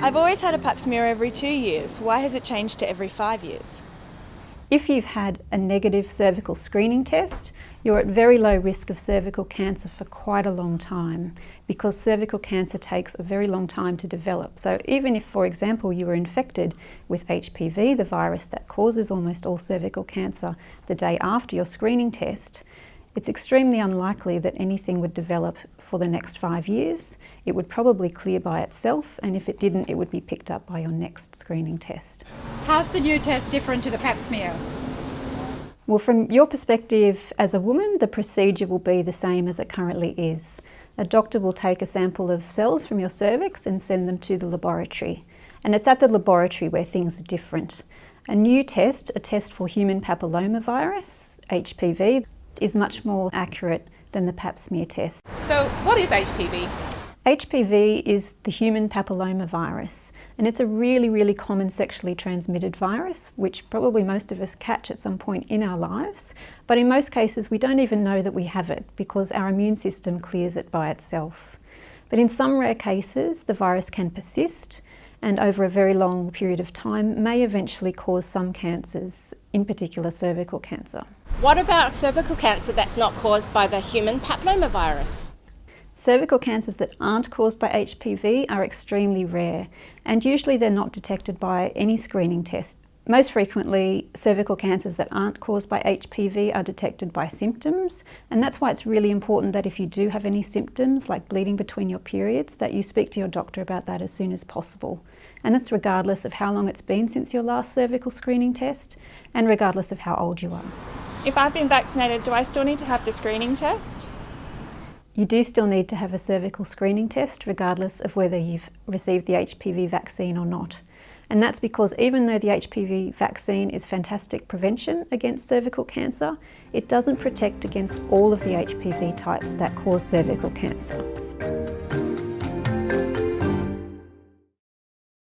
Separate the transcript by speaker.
Speaker 1: I've always had a pap smear every 2 years. Why has it changed to every 5 years?
Speaker 2: If you've had a negative cervical screening test, you're at very low risk of cervical cancer for quite a long time, because cervical cancer takes a very long time to develop. So even if, for example, you were infected with HPV, the virus that causes almost all cervical cancer, the day after your screening test, it's extremely unlikely that anything would develop for the next 5 years. It would probably clear by itself, and if it didn't, it would be picked up by your next screening test.
Speaker 3: How's the new test different to the pap smear?
Speaker 2: Well, from your perspective as a woman, the procedure will be the same as it currently is. A doctor will take a sample of cells from your cervix and send them to the laboratory. And it's at the laboratory where things are different. A new test, a test for human papillomavirus, HPV, is much more accurate than the pap smear test.
Speaker 4: So what is HPV?
Speaker 2: HPV is the human papillomavirus, and it's a really common sexually transmitted virus, which probably most of us catch at some point in our lives. But in most cases, we don't even know that we have it because our immune system clears it by itself. But in some rare cases, the virus can persist and over a very long period of time may eventually cause some cancers, in particular cervical cancer.
Speaker 5: What about cervical cancer that's not caused by the human papillomavirus?
Speaker 2: Cervical cancers that aren't caused by HPV are extremely rare, and usually they're not detected by any screening test. Most frequently, cervical cancers that aren't caused by HPV are detected by symptoms, and that's why it's really important that if you do have any symptoms, like bleeding between your periods, that you speak to your doctor about that as soon as possible. And that's regardless of how long it's been since your last cervical screening test, and regardless of how old you are.
Speaker 6: If I've been vaccinated, do I still need to have the screening test?
Speaker 2: You do still need to have a cervical screening test regardless of whether you've received the HPV vaccine or not. And that's because even though the HPV vaccine is fantastic prevention against cervical cancer, it doesn't protect against all of the HPV types that cause cervical cancer.